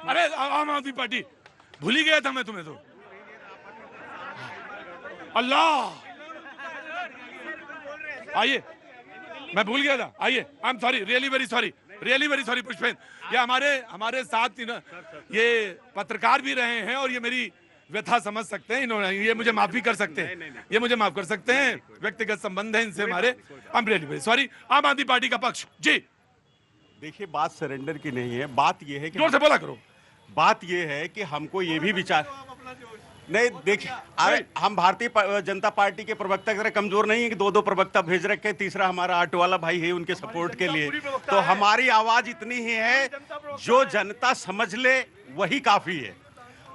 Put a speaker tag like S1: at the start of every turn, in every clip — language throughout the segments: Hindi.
S1: अरे आम आदमी पार्टी भूल ही गया था मैं तुम्हें तो। अल्लाह, आइए, मैं भूल गया था। आइए, I am sorry, really very sorry Pushpen. ये हमारे साथ ये पत्रकार भी रहे हैं और ये मेरी व्यथा समझ सकते हैं, इन्होंने ये मुझे माफी कर सकते हैं, ये मुझे माफ कर सकते हैं, व्यक्तिगत संबंध है इनसे हमारे। I am really very sorry. आम आदमी पार्टी का पक्ष जी।
S2: देखिए, बात सरेंडर की नहीं है, बात ये है कि
S1: जोर से बोला करो।
S2: बात ये है कि हमको ये भी विचार नहीं, देखिए, हम भारतीय जनता पार्टी के प्रवक्ता की तरह कमजोर नहीं है कि दो प्रवक्ता भेज रखे, तीसरा हमारा ऑटो वाला भाई है उनके सपोर्ट के लिए। तो हमारी आवाज इतनी ही है, जो जनता समझ ले वही काफी है।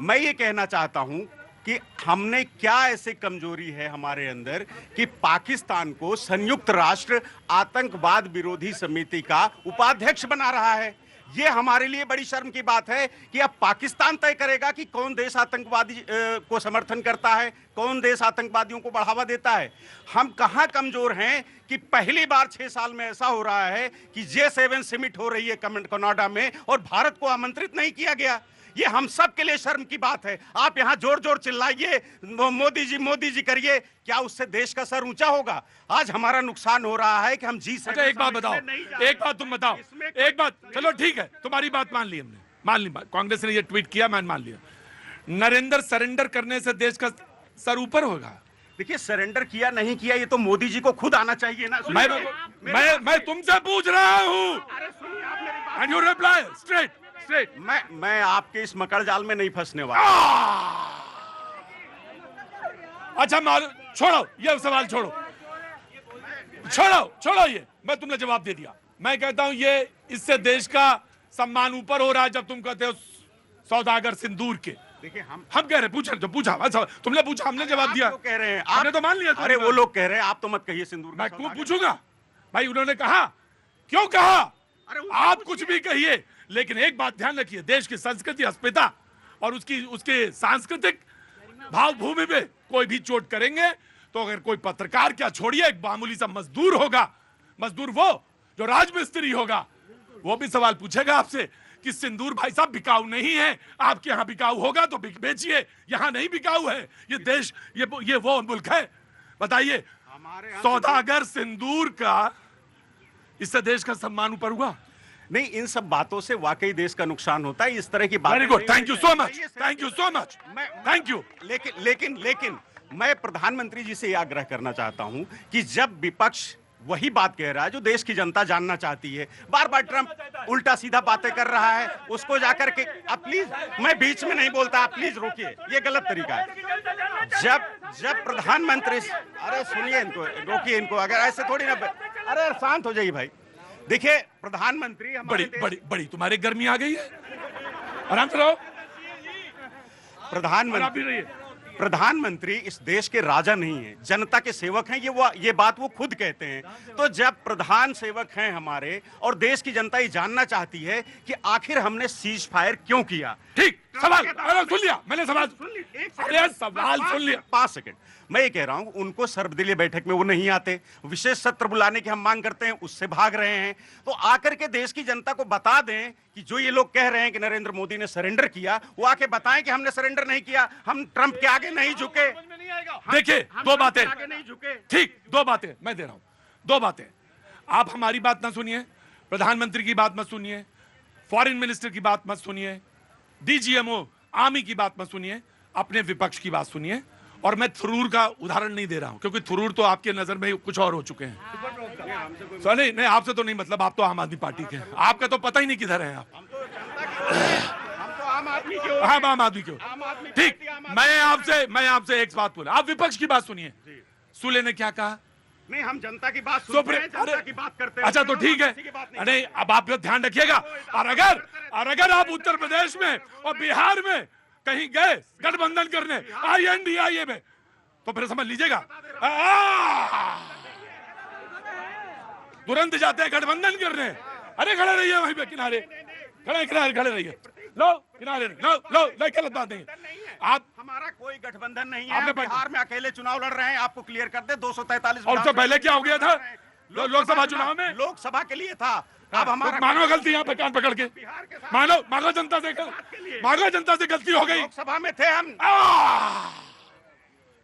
S2: मैं ये कहना चाहता हूं कि हमने क्या ऐसे कमजोरी है हमारे अंदर कि पाकिस्तान को संयुक्त राष्ट्र आतंकवाद विरोधी समिति का उपाध्यक्ष बना रहा है। ये हमारे लिए बड़ी शर्म की बात है कि अब पाकिस्तान तय करेगा कि कौन देश आतंकवादी को समर्थन करता है, कौन देश आतंकवादियों को बढ़ावा देता है। हम कहां कमजोर हैं कि पहली बार 6 साल में ऐसा हो रहा है कि J7 समिट हो रही है कनाडा में और भारत को आमंत्रित नहीं किया गया। ये हम सब के लिए शर्म की बात है। आप यहाँ जोर जोर चिल्लाइए, मोदी जी करिए, क्या उससे देश का सर ऊंचा होगा? आज हमारा नुकसान हो रहा है कि हम जी सकते।
S1: अच्छा, एक बात बताओ, एक बात तुम बताओ, एक बात, चलो ठीक है, तुम्हारी बात मान ली हमने, मान ली बात। कांग्रेस ने ये ट्वीट किया, मैंने मान लिया। नरेंद्र सरेंडर करने से देश का सर ऊपर होगा?
S2: देखिए, सरेंडर किया नहीं किया ये तो मोदी जी को खुद आना चाहिए ना।
S1: मैं तुमसे पूछ रहा हूँ, एंड यू रिप्लाई स्ट्रेट।
S2: मैं आपके इस मकड़ जाल में नहीं फंसने वाला।
S1: अच्छा, छोड़ो ये सवाल, छोड़ो ये, मैं तुमने जवाब दे दिया। मैं कहता हूं ये इससे देश का सम्मान ऊपर हो रहा है जब तुम कहते हो सौदागर सिंदूर के।
S2: देखिए, हम
S1: कह रहे पूछा, जो पूछा तुमने पूछा, हमने जवाब दिया।
S2: तो कह रहे हैं,
S1: आपने तो मान लिया।
S2: अरे वो लोग कह रहे हैं, आप तो मत कहिए सिंदूर।
S1: मैं क्यों पूछूंगा भाई? उन्होंने कहा, क्यों कहा? आप कुछ भी कहिए, लेकिन एक बात ध्यान रखिए, देश की संस्कृति, अस्मिता और उसके सांस्कृतिक भावभूमि पे कोई भी चोट करेंगे तो अगर कोई पत्रकार, क्या छोड़िए, एक मामूली सा मजदूर होगा, मजदूर वो जो राजमिस्त्री होगा, वो भी सवाल पूछेगा आपसे कि सिंदूर भाई साहब बिकाऊ नहीं है, आपके यहाँ बिकाऊ होगा तो बेचिए, यहाँ नहीं बिकाऊ है। ये देश, ये वो मुल्क है, बताइए। सौदागर सिंदूर का, इससे देश का सम्मान ऊपर हुआ?
S2: नहीं, इन सब बातों से वाकई देश का नुकसान होता है। इस तरह की बातें।
S1: Very good, thank you so much, thank you.
S2: लेकिन मैं प्रधानमंत्री जी से आग्रह करना चाहता हूं कि जब विपक्ष वही बात कह रहा है जो देश की जनता जानना चाहती है, बार बार ट्रंप उल्टा सीधा बातें कर रहा है, उसको जाकर के, अब प्लीज, मैं बीच में नहीं बोलता, आप प्लीज रोकिए, ये गलत तरीका है। जब प्रधानमंत्री, अरे सुनिए इनको, रोकिए इनको, अगर ऐसे थोड़ी ना, अरे शांत हो जाइए भाई। देखिए, प्रधानमंत्री
S1: बड़ी तुम्हारे गर्मी आ गई है, आराम से रहो।
S2: प्रधानमंत्री इस देश के राजा नहीं है, जनता के सेवक हैं। ये बात वो खुद कहते हैं। तो जब प्रधान सेवक हैं हमारे और देश की जनता ये जानना चाहती है कि आखिर हमने सीज फायर क्यों किया।
S1: ठीक, सवाल सुन लिया मैंने, सवाल सुन लिया।
S2: 5 सेकंड, मैं ये कह रहा हूं, उनको सर्वदलीय बैठक में वो नहीं आते, विशेष सत्र बुलाने की हम मांग करते हैं, उससे भाग रहे हैं। तो आकर के देश की जनता को बता दें कि जो ये लोग कह रहे हैं कि नरेंद्र मोदी ने सरेंडर किया, वो आके बताएं कि हमने सरेंडर नहीं किया, हम ट्रंप के आगे नहीं झुके।
S1: देखिए, दो बातें,
S2: आगे नहीं झुके।
S1: ठीक, 2 बातें मैं दे रहा हूं, 2 बातें। आप हमारी बात ना सुनिए, प्रधानमंत्री की बात मत सुनिए, फॉरेन मिनिस्टर की बात मत सुनिए, DGMO आर्मी की बात मत सुनिए, अपने विपक्ष की बात सुनिए। और मैं थरूर का उदाहरण नहीं दे रहा हूं, क्योंकि थरूर तो आपके नजर में कुछ और हो चुके हैं। नहीं, आपसे तो नहीं, मतलब आप तो आम आदमी पार्टी के हैं, आपका तो पता ही नहीं किधर है आप। आम आदमी क्यों? ठीक, मैं आपसे एक बात बोला, आप विपक्ष की बात सुनिए। सूले ने क्या कहा?
S2: नहीं, हम जनता की बात सुनते हैं, जनता की बात करते हैं।
S1: अच्छा, तो ठीक है। नहीं, अब आप ध्यान रखिएगा। और अगर आप उत्तर प्रदेश में और बिहार में कहीं गए गठबंधन करने INDIA में, तो फिर समझ लीजिएगा, तुरंत जाते हैं गठबंधन करने। अरे खड़े रहिए वहीं पे, किनारे खड़े रहिए। लो किनारे, लो गलत बात नहीं। आप,
S2: हमारा कोई गठबंधन नहीं है, बिहार में अकेले चुनाव लड़ रहे हैं, आपको क्लियर कर दे। 243
S1: और उससे पहले क्या हो गया था? लोकसभा चुनाव में
S2: लोकसभा के लिए था। अब हमारा
S1: मानो गलती यहाँ पे कान पकड़ के मानो जनता से गलती हो गई।
S2: लोकसभा में थे हम।